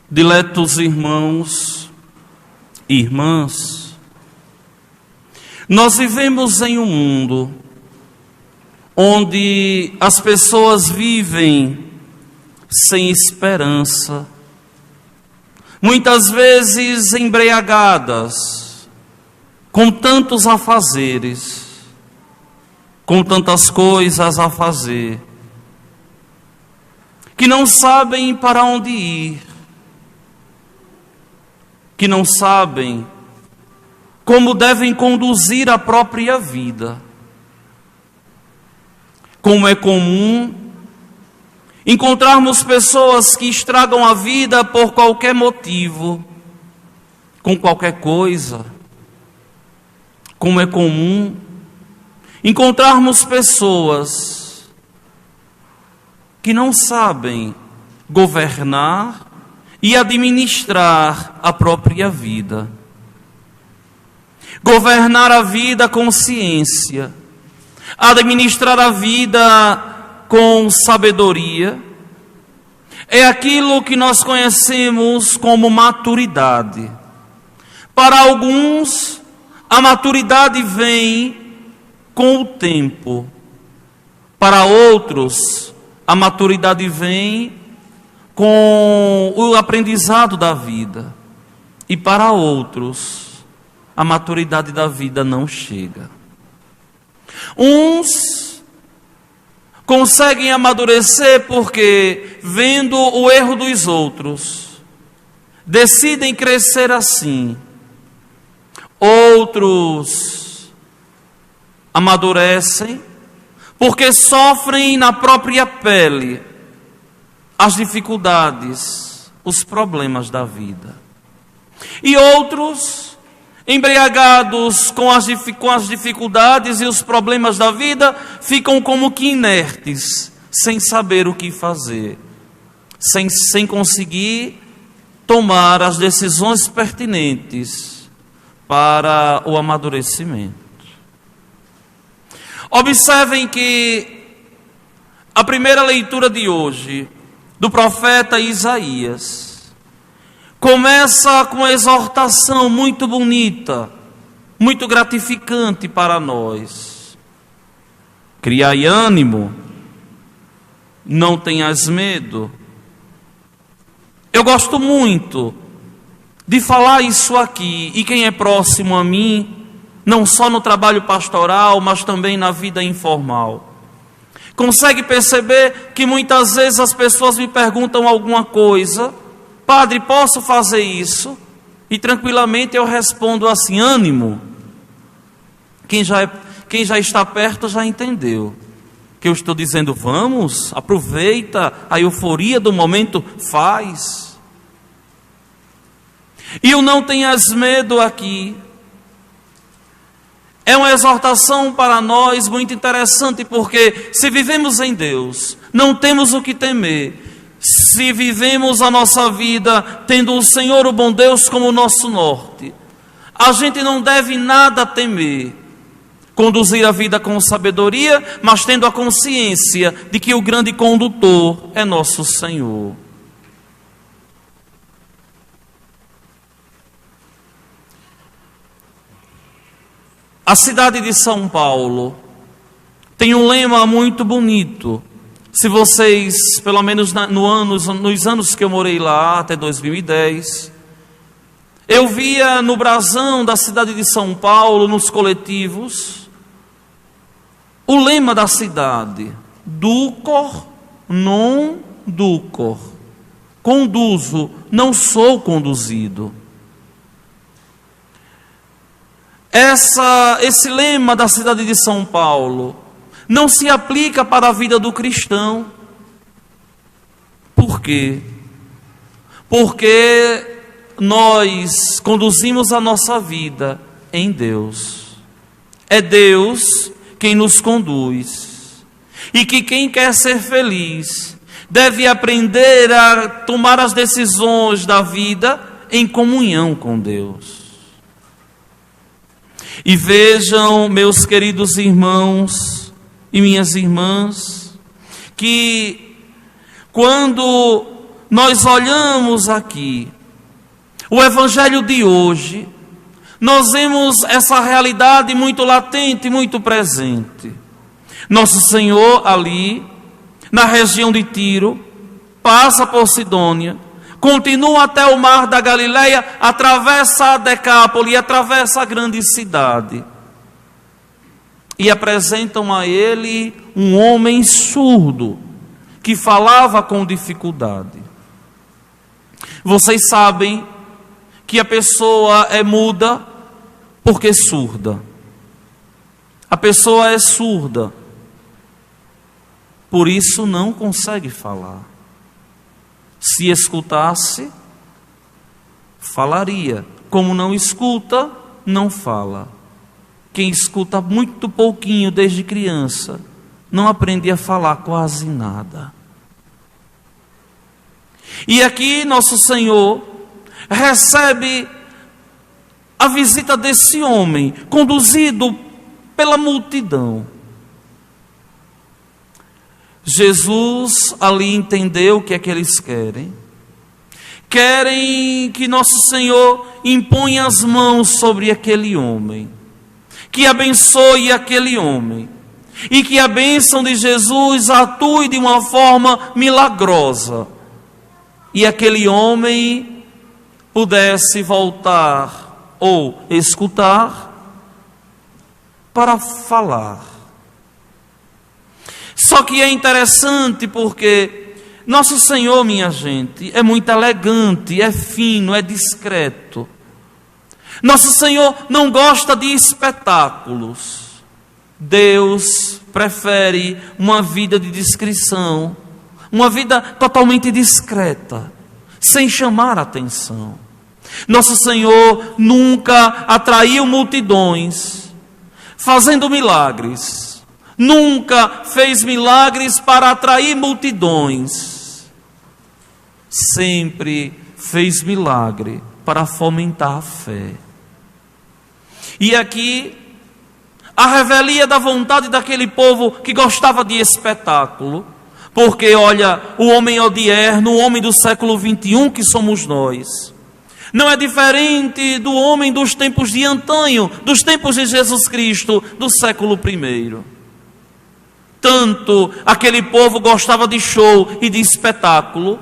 Diletos irmãos e irmãs, nós vivemos em um mundo onde as pessoas vivem sem esperança, muitas vezes embriagadas, com tantos afazeres, com tantas coisas a fazer, que não sabem para onde ir, que não sabem como devem conduzir a própria vida. Como é comum encontrarmos pessoas que estragam a vida por qualquer motivo, com qualquer coisa. Como é comum encontrarmos pessoas que não sabem governar e administrar a própria vida. Governar a vida com ciência, administrar a vida com sabedoria, é aquilo que nós conhecemos como maturidade. Para alguns, a maturidade vem com o tempo. Para outros, a maturidade vem com o aprendizado da vida. E para outros, a maturidade da vida não chega. Uns conseguem amadurecer porque, vendo o erro dos outros, decidem crescer assim. Outros amadurecem porque sofrem na própria pele as dificuldades, os problemas da vida. E outros, embriagados com as dificuldades e os problemas da vida, ficam como que inertes, sem saber o que fazer, sem conseguir tomar as decisões pertinentes para o amadurecimento. Observem que a primeira leitura de hoje, do profeta Isaías, começa com uma exortação muito bonita, muito gratificante para nós. Criai ânimo, não tenhas medo. Eu gosto muito de falar isso aqui, e quem é próximo a mim, não só no trabalho pastoral, mas também na vida informal, consegue perceber que muitas vezes as pessoas me perguntam alguma coisa: padre, posso fazer isso? E tranquilamente eu respondo assim: ânimo. Quem já está perto já entendeu que eu estou dizendo: vamos, aproveita a euforia do momento, faz. E o não tenhas medo aqui é uma exortação para nós muito interessante, porque se vivemos em Deus, não temos o que temer. Se vivemos a nossa vida tendo o Senhor, o bom Deus, como nosso norte, a gente não deve nada temer. Conduzir a vida com sabedoria, mas tendo a consciência de que o grande condutor é nosso Senhor. A cidade de São Paulo tem um lema muito bonito. Se vocês, pelo menos nos anos que eu morei lá, até 2010, eu via no brasão da cidade de São Paulo, nos coletivos, o lema da cidade: Ducor non ducor. Conduzo, não sou conduzido. Esse lema da cidade de São Paulo não se aplica para a vida do cristão. Por quê? Porque nós conduzimos a nossa vida em Deus. É Deus quem nos conduz. E que quem quer ser feliz deve aprender a tomar as decisões da vida em comunhão com Deus. E vejam, meus queridos irmãos e minhas irmãs, que quando nós olhamos aqui o Evangelho de hoje, nós vemos essa realidade muito latente, muito presente. Nosso Senhor ali, na região de Tiro, passa por Sidônia, continua até o mar da Galileia, atravessa a Decápole, atravessa a grande cidade. E apresentam a ele um homem surdo, que falava com dificuldade. Vocês sabem que a pessoa é muda porque surda. A pessoa é surda, por isso não consegue falar. Se escutasse, falaria. Como não escuta, não fala. Quem escuta muito pouquinho desde criança, não aprende a falar quase nada. E aqui nosso Senhor recebe a visita desse homem, conduzido pela multidão. Jesus ali entendeu o que é que eles querem. Querem que nosso Senhor imponha as mãos sobre aquele homem, que abençoe aquele homem, e que a bênção de Jesus atue de uma forma milagrosa, e aquele homem pudesse voltar ou escutar para falar. Só que é interessante porque nosso Senhor, minha gente, é muito elegante, é fino, é discreto. Nosso Senhor não gosta de espetáculos. Deus prefere uma vida de discrição, uma vida totalmente discreta, sem chamar atenção. Nosso Senhor nunca atraiu multidões fazendo milagres. Nunca fez milagres para atrair multidões. Sempre fez milagre para fomentar a fé. E aqui, a revelia da vontade daquele povo que gostava de espetáculo. Porque, olha, o homem odierno, o homem do século 21 que somos nós, não é diferente do homem dos tempos de antanho, dos tempos de Jesus Cristo, do século I. Tanto aquele povo gostava de show e de espetáculo,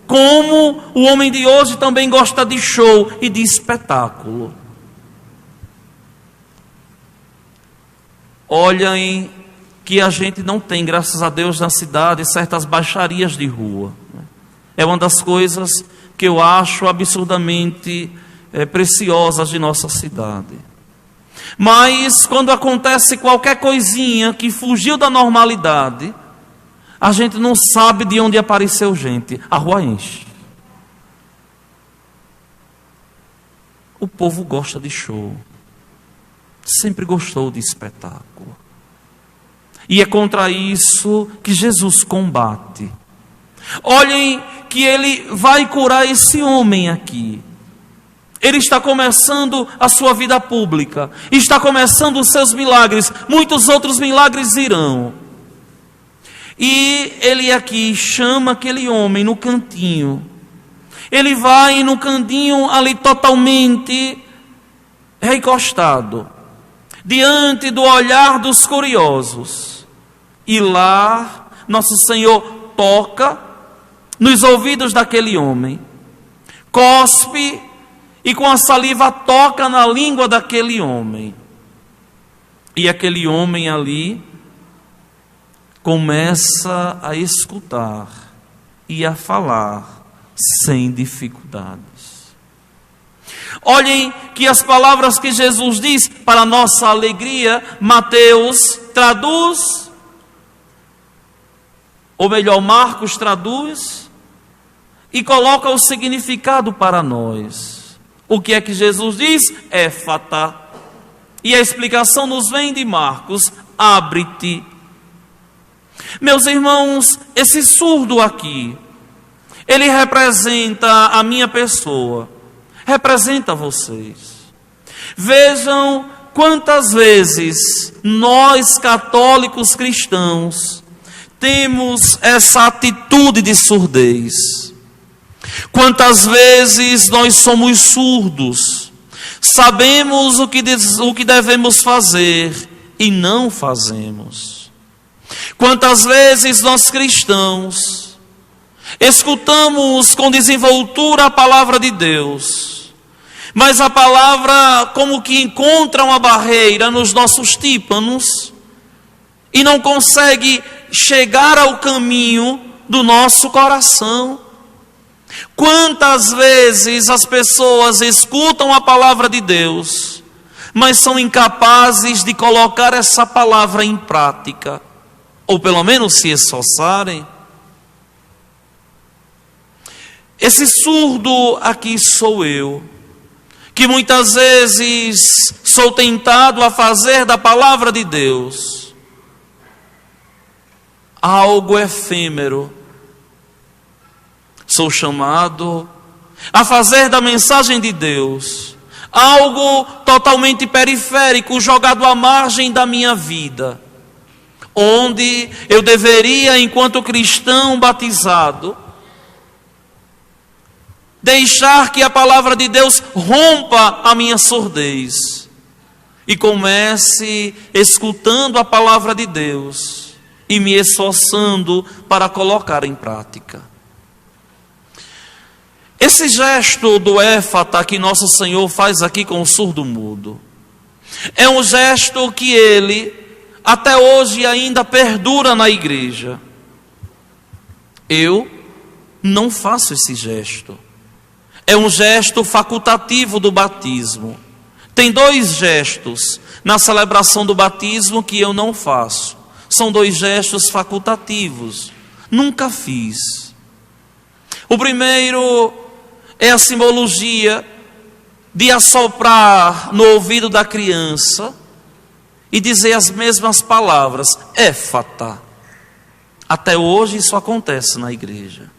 como o homem de hoje também gosta de show e de espetáculo. Olhem que a gente não tem, graças a Deus, na cidade, certas baixarias de rua. É uma das coisas que eu acho absurdamente preciosas de nossa cidade. Mas quando acontece qualquer coisinha que fugiu da normalidade, a gente não sabe de onde apareceu gente. A rua enche. O povo gosta de show. Sempre gostou de espetáculo. E é contra isso que Jesus combate. Olhem que ele vai curar esse homem aqui. Ele está começando a sua vida pública, está começando os seus milagres, muitos outros milagres virão. E ele aqui chama aquele homem no cantinho. Ele vai no cantinho ali totalmente recostado, diante do olhar dos curiosos. E lá, nosso Senhor toca nos ouvidos daquele homem, cospe e com a saliva toca na língua daquele homem. E aquele homem ali começa a escutar e a falar sem dificuldades. Olhem que as palavras que Jesus diz, para nossa alegria, Mateus traduz, ou melhor, Marcos traduz e coloca o significado para nós. O que é que Jesus diz? Éfata. E a explicação nos vem de Marcos: abre-te. Meus irmãos, esse surdo aqui, ele representa a minha pessoa, representa vocês. Vejam quantas vezes nós, católicos cristãos, temos essa atitude de surdez. Quantas vezes nós somos surdos, sabemos o que devemos fazer e não fazemos. Quantas vezes nós cristãos escutamos com desenvoltura a palavra de Deus, mas a palavra como que encontra uma barreira nos nossos tímpanos e não consegue chegar ao caminho do nosso coração. Quantas vezes as pessoas escutam a palavra de Deus, mas são incapazes de colocar essa palavra em prática, ou pelo menos se esforçarem. Esse surdo aqui sou eu, que muitas vezes sou tentado a fazer da palavra de Deus algo efêmero. Sou chamado a fazer da mensagem de Deus algo totalmente periférico, jogado à margem da minha vida, onde eu deveria, enquanto cristão batizado, deixar que a palavra de Deus rompa a minha surdez e comece escutando a palavra de Deus e me esforçando para colocar em prática. Esse gesto do éfata que nosso Senhor faz aqui com o surdo-mudo é um gesto que ele até hoje ainda perdura na igreja. Eu não faço esse gesto. É um gesto facultativo do batismo. Tem 2 gestos na celebração do batismo que eu não faço. São 2 gestos facultativos. Nunca fiz. O primeiro é a simbologia de assoprar no ouvido da criança e dizer as mesmas palavras, éfata. Até hoje isso acontece na igreja.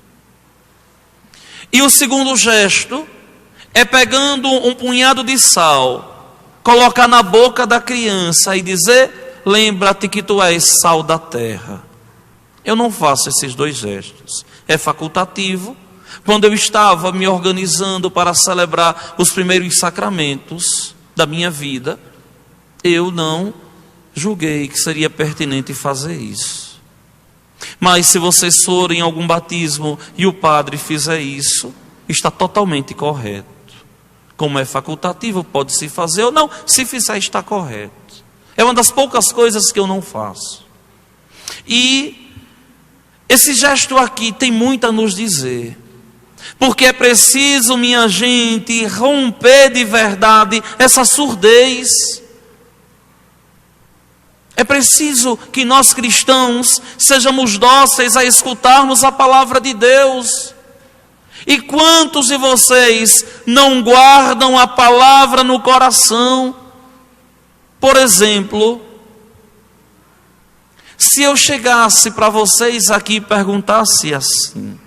E o segundo gesto é pegando um punhado de sal, colocar na boca da criança e dizer, lembra-te que tu és sal da terra. Eu não faço esses 2 gestos. É facultativo. Quando eu estava me organizando para celebrar os primeiros sacramentos da minha vida, eu não julguei que seria pertinente fazer isso. Mas se vocês forem em algum batismo e o padre fizer isso, está totalmente correto. Como é facultativo, pode se fazer ou não. Se fizer, está correto. É uma das poucas coisas que eu não faço. E esse gesto aqui tem muito a nos dizer. Porque é preciso, minha gente, romper de verdade essa surdez. É preciso que nós cristãos sejamos dóceis a escutarmos a palavra de Deus. E quantos de vocês não guardam a palavra no coração? Por exemplo, se eu chegasse para vocês aqui e perguntasse assim: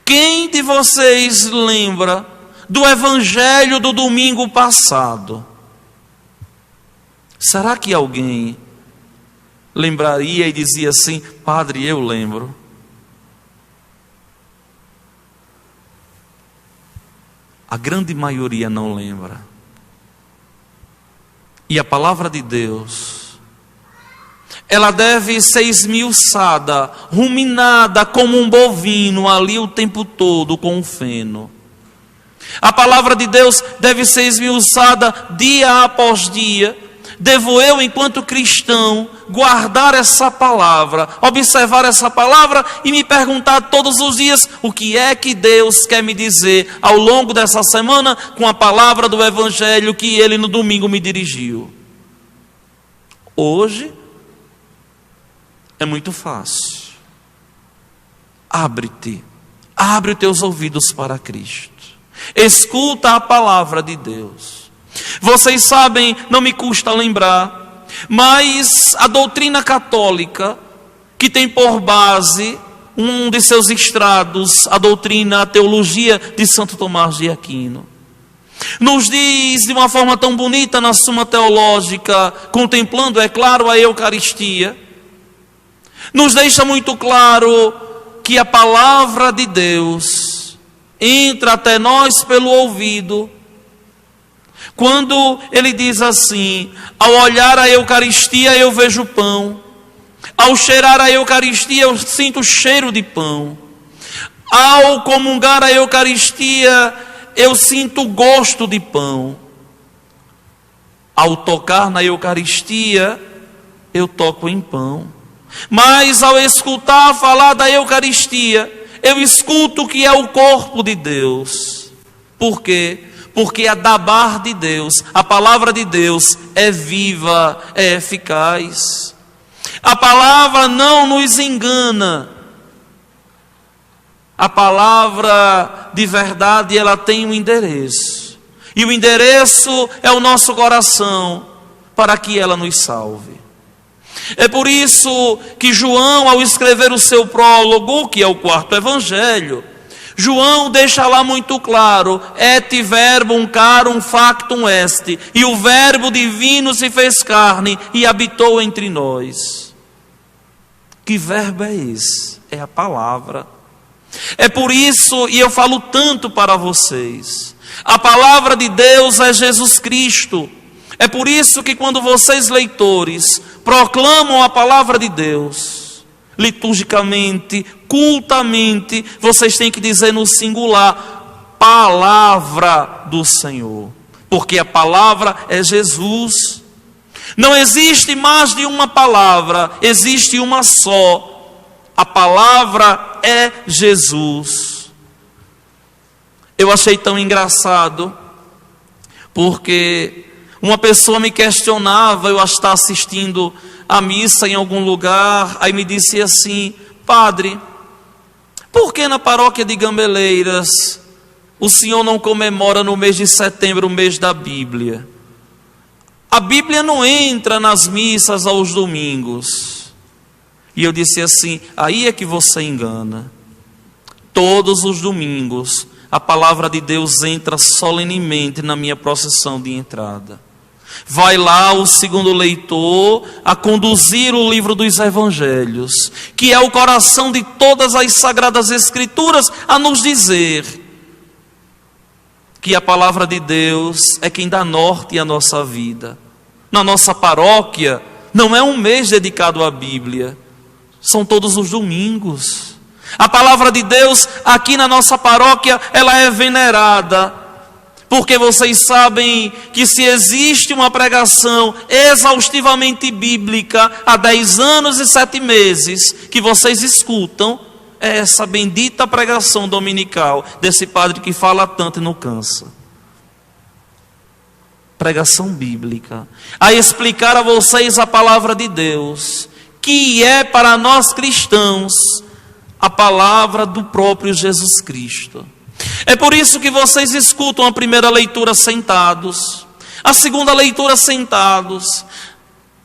quem de vocês lembra do evangelho do domingo passado? Será que alguém lembraria e dizia assim, padre, eu lembro? A grande maioria não lembra. E a palavra de Deus, ela deve ser esmiuçada, ruminada como um bovino ali o tempo todo com um feno. A palavra de Deus deve ser esmiuçada dia após dia. Devo eu, enquanto cristão, guardar essa palavra, observar essa palavra e me perguntar todos os dias o que é que Deus quer me dizer ao longo dessa semana com a palavra do Evangelho que Ele no domingo me dirigiu. Hoje é muito fácil. Abre-te, abre os teus ouvidos para Cristo. Escuta a palavra de Deus. Vocês sabem, não me custa lembrar, mas a doutrina católica, que tem por base um de seus estrados, a teologia de Santo Tomás de Aquino, nos diz de uma forma tão bonita na Suma Teológica, contemplando, é claro, a Eucaristia, nos deixa muito claro que a palavra de Deus entra até nós pelo ouvido. Quando ele diz assim: ao olhar a Eucaristia eu vejo pão, ao cheirar a Eucaristia eu sinto o cheiro de pão, ao comungar a Eucaristia eu sinto o gosto de pão, ao tocar na Eucaristia eu toco em pão. Mas ao escutar falar da Eucaristia, eu escuto que é o corpo de Deus. Por quê? Porque a dabar de Deus, a palavra de Deus é viva, é eficaz. A palavra não nos engana. A palavra de verdade, ela tem um endereço. E o endereço é o nosso coração, para que ela nos salve. É por isso que João, ao escrever o seu prólogo, que é o 4º evangelho, João deixa lá muito claro: et verbum carum factum est, e o verbo divino se fez carne e habitou entre nós. Que verbo é esse? É a palavra. É por isso, e eu falo tanto para vocês, a palavra de Deus é Jesus Cristo. É por isso que quando vocês, leitores, proclamam a palavra de Deus, liturgicamente, cultamente, vocês têm que dizer no singular: palavra do Senhor. Porque a palavra é Jesus. Não existe mais de uma palavra, existe uma só. A palavra é Jesus. Eu achei tão engraçado, porque uma pessoa me questionava, eu estava assistindo a missa em algum lugar, aí me disse assim: padre, por que na paróquia de Gambeleiras o senhor não comemora no mês de setembro o mês da Bíblia? A Bíblia não entra nas missas aos domingos. E eu disse assim: aí é que você engana. Todos os domingos a palavra de Deus entra solenemente na minha procissão de entrada. Vai lá o segundo leitor a conduzir o livro dos Evangelhos, que é o coração de todas as Sagradas Escrituras, a nos dizer que a palavra de Deus é quem dá norte à nossa vida. Na nossa paróquia não é um mês dedicado à Bíblia, são todos os domingos. A palavra de Deus aqui na nossa paróquia, ela é venerada, porque vocês sabem que se existe uma pregação exaustivamente bíblica há 10 anos e 7 meses que vocês escutam, é essa bendita pregação dominical desse padre que fala tanto e não cansa. Pregação bíblica, a explicar a vocês a palavra de Deus, que é para nós cristãos a palavra do próprio Jesus Cristo. É por isso que vocês escutam a primeira leitura sentados, a segunda leitura sentados,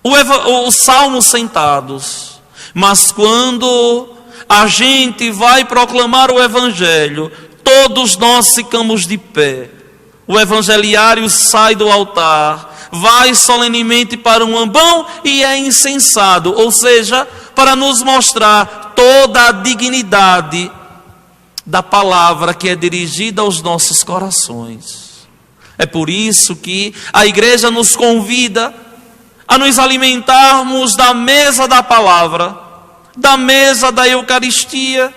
o salmo sentados. Mas quando a gente vai proclamar o Evangelho, todos nós ficamos de pé. O evangeliário sai do altar, vai solenemente para um ambão e é incensado, ou seja, para nos mostrar toda a dignidade da palavra que é dirigida aos nossos corações. É por isso que a igreja nos convida a nos alimentarmos da mesa da palavra, da mesa da Eucaristia.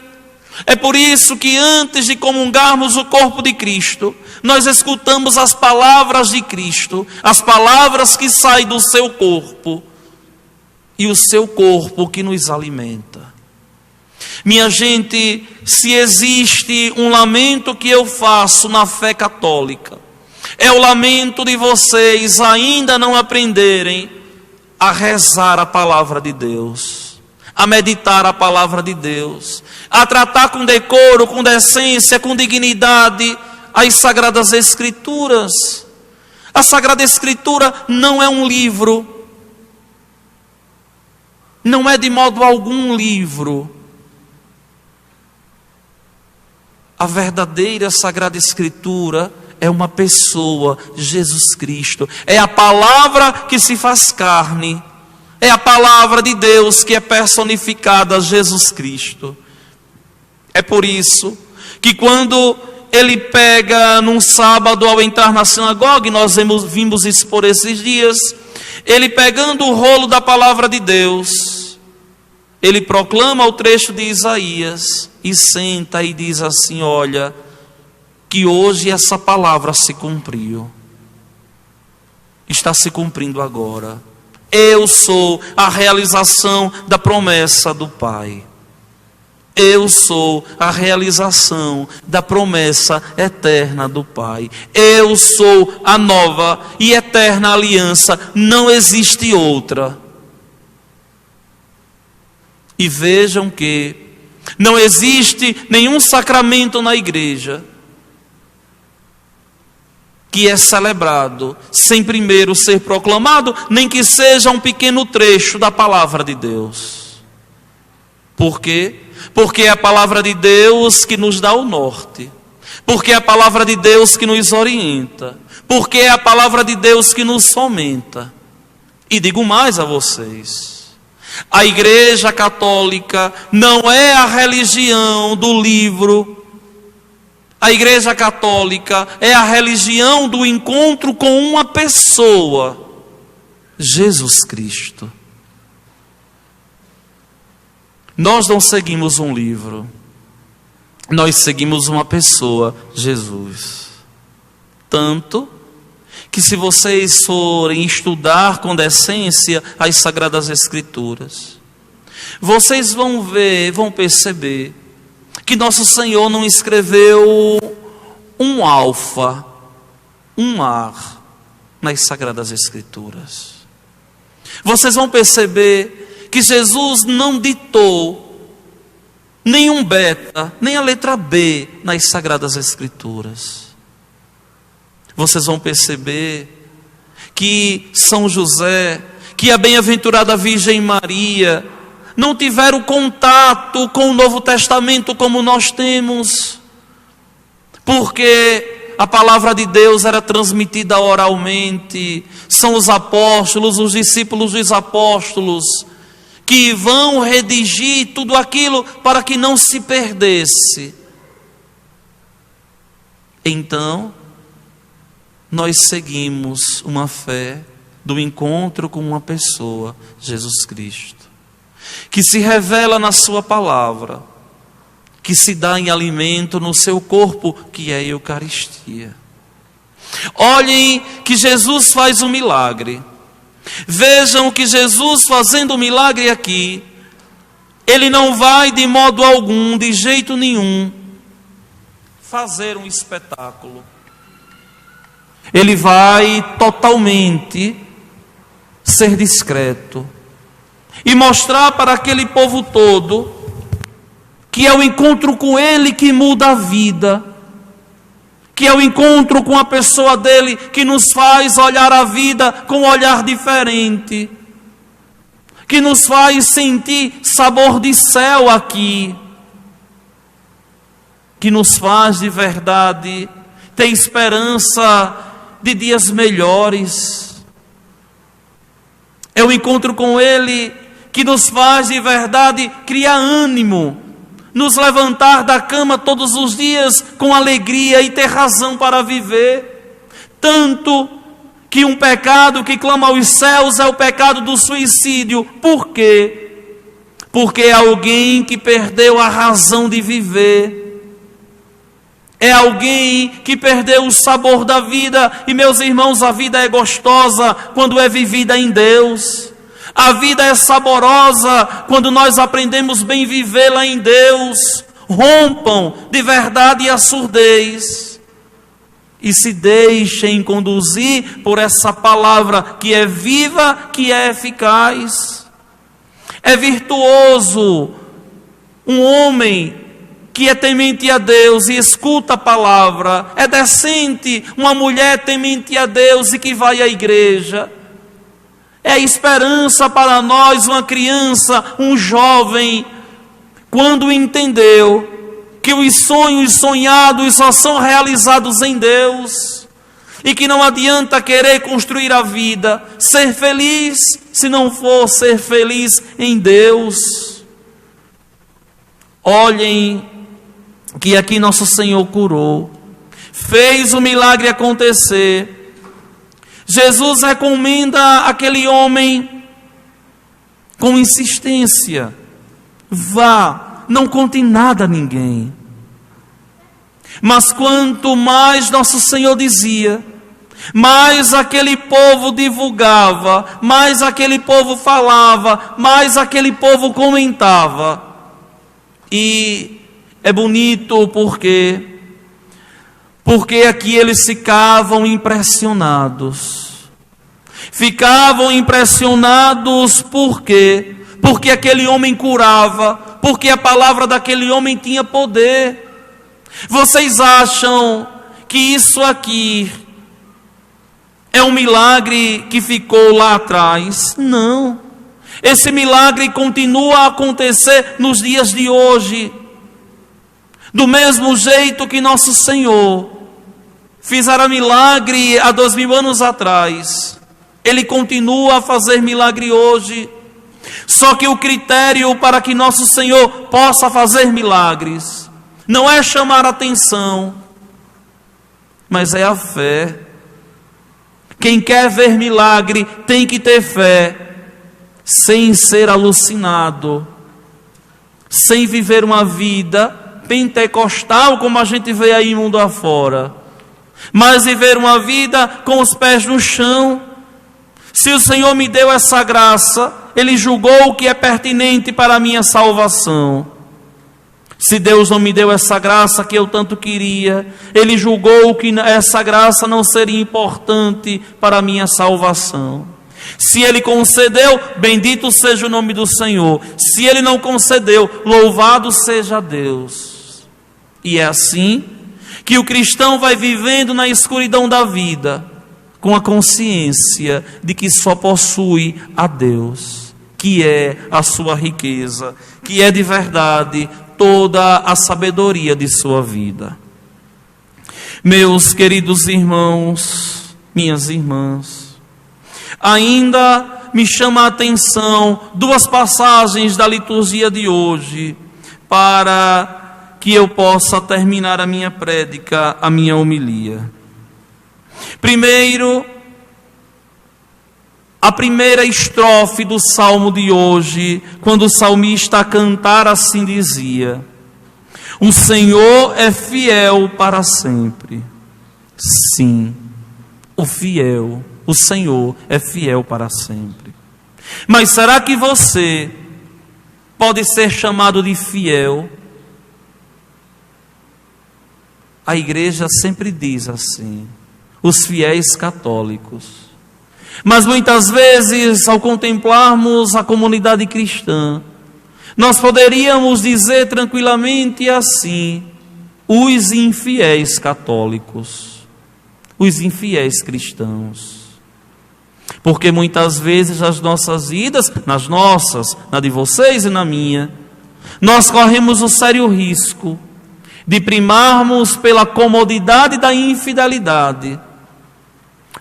É por isso que antes de comungarmos o corpo de Cristo, nós escutamos as palavras de Cristo, as palavras que saem do seu corpo, e o seu corpo que nos alimenta. Minha gente, se existe um lamento que eu faço na fé católica, é o lamento de vocês ainda não aprenderem a rezar a palavra de Deus, a meditar a palavra de Deus, a tratar com decoro, com decência, com dignidade as Sagradas Escrituras. A Sagrada Escritura não é um livro, não é de modo algum um livro. A verdadeira Sagrada Escritura é uma pessoa, Jesus Cristo. É a palavra que se faz carne. É a palavra de Deus que é personificada, Jesus Cristo. É por isso que quando ele pega num sábado ao entrar na sinagoga, e nós vimos isso por esses dias, ele pegando o rolo da palavra de Deus, ele proclama o trecho de Isaías e senta e diz assim: olha, que hoje essa palavra se cumpriu, está se cumprindo agora. Eu sou a realização da promessa do Pai. Eu sou a realização da promessa eterna do Pai. Eu sou a nova e eterna aliança. Não existe outra. E vejam que não existe nenhum sacramento na igreja que é celebrado sem primeiro ser proclamado, nem que seja um pequeno trecho da palavra de Deus. Por quê? Porque é a palavra de Deus que nos dá o norte. Porque é a palavra de Deus que nos orienta. Porque é a palavra de Deus que nos fomenta. E digo mais a vocês: a Igreja Católica não é a religião do livro. A Igreja Católica é a religião do encontro com uma pessoa, Jesus Cristo. Nós não seguimos um livro, nós seguimos uma pessoa, Jesus. Tanto que, se vocês forem estudar com decência as Sagradas Escrituras, vocês vão ver, vão perceber que nosso Senhor não escreveu um alfa, um ar nas Sagradas Escrituras. Vocês vão perceber que Jesus não ditou nenhum beta, nem a letra B nas Sagradas Escrituras. Vocês vão perceber que São José, que a bem-aventurada Virgem Maria, não tiveram contato com o Novo Testamento como nós temos, porque a palavra de Deus era transmitida oralmente. São os apóstolos, os discípulos dos apóstolos, que vão redigir tudo aquilo para que não se perdesse. Então, nós seguimos uma fé do encontro com uma pessoa, Jesus Cristo, que se revela na sua palavra, que se dá em alimento no seu corpo, que é a Eucaristia. Olhem que Jesus faz um milagre. Vejam que Jesus, fazendo o milagre aqui, ele não vai de modo algum, de jeito nenhum, fazer um espetáculo. Ele vai totalmente ser discreto e mostrar para aquele povo todo que é o encontro com Ele que muda a vida, que é o encontro com a pessoa dele que nos faz olhar a vida com um olhar diferente, que nos faz sentir sabor de céu aqui, que nos faz de verdade ter esperança de dias melhores. É o encontro com Ele que nos faz de verdade criar ânimo, nos levantar da cama todos os dias com alegria e ter razão para viver. Tanto que um pecado que clama aos céus é o pecado do suicídio. Por quê? Porque é alguém que perdeu a razão de viver. É alguém que perdeu o sabor da vida. E, meus irmãos, a vida é gostosa quando é vivida em Deus. A vida é saborosa quando nós aprendemos bem vivê-la em Deus. Rompam de verdade a surdez e se deixem conduzir por essa palavra que é viva, que é eficaz. É virtuoso um homem que é temente a Deus e escuta a palavra. É decente uma mulher temente a Deus e que vai à igreja. É esperança para nós uma criança, um jovem, quando entendeu que os sonhos sonhados só são realizados em Deus e que não adianta querer construir a vida, ser feliz, se não for ser feliz em Deus. Olhem que aqui nosso Senhor curou fez o milagre acontecer. Jesus recomenda aquele homem com insistência: vá, não conte nada a ninguém. Mas quanto mais nosso Senhor dizia, mais aquele povo divulgava, mais aquele povo falava, mais aquele povo comentava. E é bonito porque aqui eles ficavam impressionados. Ficavam impressionados porque aquele homem curava, porque a palavra daquele homem tinha poder. Vocês acham que isso aqui é um milagre que ficou lá atrás? Não. Esse milagre continua a acontecer nos dias de hoje. Do mesmo jeito que nosso Senhor fizera milagre há 2000 anos atrás, Ele continua a fazer milagre hoje. Só que o critério para que nosso Senhor possa fazer milagres não é chamar atenção, mas é a fé. Quem quer ver milagre tem que ter fé, sem ser alucinado, sem viver uma vida pentecostal como a gente vê aí mundo afora, mas viver uma vida com os pés no chão. Se o Senhor me deu essa graça, Ele julgou o que é pertinente para a minha salvação. Se Deus não me deu essa graça que eu tanto queria, Ele julgou que essa graça não seria importante para a minha salvação. Se Ele concedeu, bendito seja o nome do Senhor. Se Ele não concedeu, louvado seja Deus. E é assim que o cristão vai vivendo na escuridão da vida, com a consciência de que só possui a Deus, que é a sua riqueza, que é de verdade toda a sabedoria de sua vida. Meus queridos irmãos, minhas irmãs, ainda me chama a atenção duas passagens da liturgia de hoje, para que eu possa terminar a minha prédica, a minha homilia. Primeiro, a primeira estrofe do salmo de hoje, quando o salmista a cantar assim dizia: o Senhor é fiel para sempre. Sim, o Senhor é fiel para sempre. Mas será que você pode ser chamado de fiel? A igreja sempre diz assim, os fiéis católicos. Mas muitas vezes, ao contemplarmos a comunidade cristã, nós poderíamos dizer tranquilamente assim: os infiéis católicos, os infiéis cristãos. Porque muitas vezes as nossas vidas, na de vocês e na minha, nós corremos o sério risco de primarmos pela comodidade da infidelidade,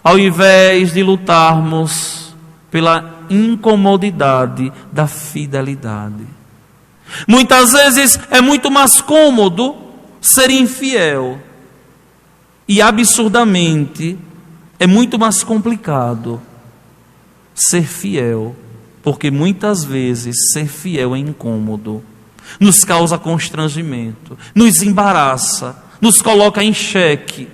ao invés de lutarmos pela incomodidade da fidelidade. Muitas vezes é muito mais cômodo ser infiel, e absurdamente é muito mais complicado ser fiel, porque muitas vezes ser fiel é incômodo, nos causa constrangimento, nos embaraça, nos coloca em xeque.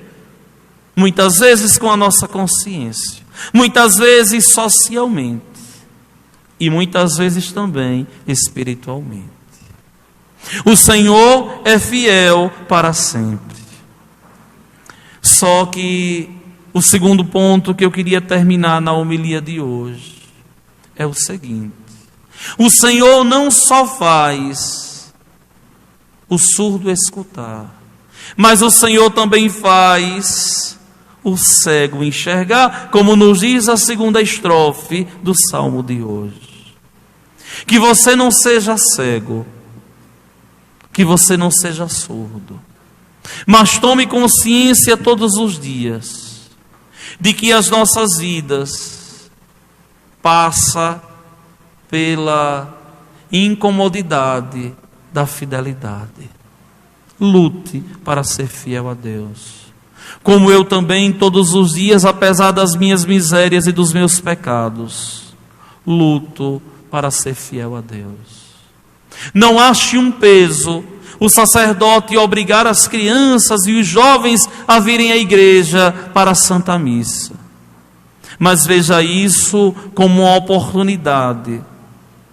Muitas vezes com a nossa consciência, muitas vezes socialmente e muitas vezes também espiritualmente. O Senhor é fiel para sempre. Só que o segundo ponto que eu queria terminar na homilia de hoje é o seguinte: o Senhor não só faz o surdo escutar, mas o Senhor também faz o cego enxergar, como nos diz a segunda estrofe do salmo de hoje. Que você não seja cego, que você não seja surdo, mas tome consciência todos os dias de que as nossas vidas passam pela incomodidade da fidelidade. Lute para ser fiel a Deus. como eu também todos os dias, apesar das minhas misérias e dos meus pecados, luto para ser fiel a Deus. Não ache um peso o sacerdote obrigar as crianças e os jovens a virem à igreja para a Santa Missa, mas veja isso como uma oportunidade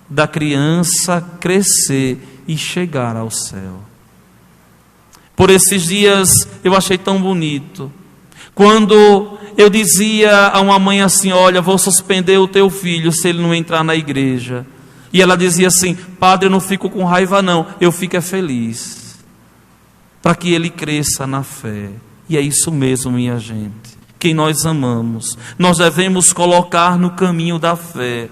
da criança crescer e chegar ao céu. Por esses dias eu achei tão bonito, quando eu dizia a uma mãe assim: olha, vou suspender o teu filho se ele não entrar na igreja. E ela dizia assim: padre, eu não fico com raiva não, eu fico feliz, para que ele cresça na fé. E é isso mesmo, minha gente. Quem nós amamos, nós devemos colocar no caminho da fé,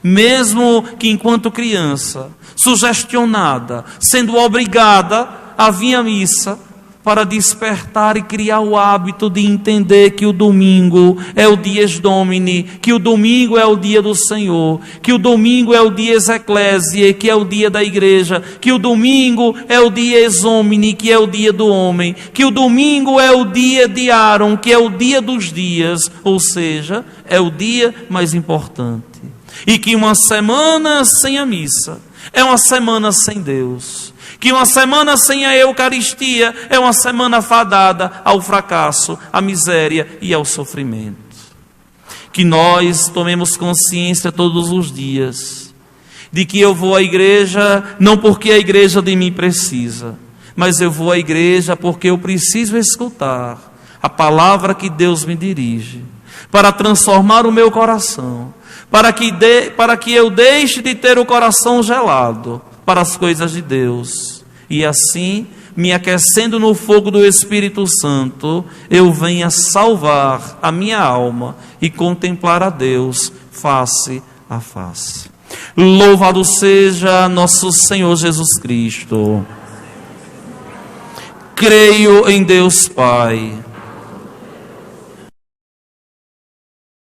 mesmo que enquanto criança, sugestionada, sendo obrigada a vir à missa, para despertar e criar o hábito de entender que o domingo é o dies Domini, que o domingo é o dia do Senhor, que o domingo é o dies Ecclesiae, que é o dia da igreja, que o domingo é o dies Homini, que é o dia do homem, que o domingo é o dia de Aaron, que é o dia dos dias, ou seja, é o dia mais importante. E que uma semana sem a missa é uma semana sem Deus. Que uma semana sem a Eucaristia é uma semana fadada ao fracasso, à miséria e ao sofrimento. Que nós tomemos consciência todos os dias de que eu vou à igreja não porque a igreja de mim precisa, mas eu vou à igreja porque eu preciso escutar a palavra que Deus me dirige, para transformar o meu coração, para que eu deixe de ter o coração gelado para as coisas de Deus, e assim, me aquecendo no fogo do Espírito Santo, eu venha salvar a minha alma e contemplar a Deus face a face. Louvado seja nosso Senhor Jesus Cristo. Creio em Deus Pai,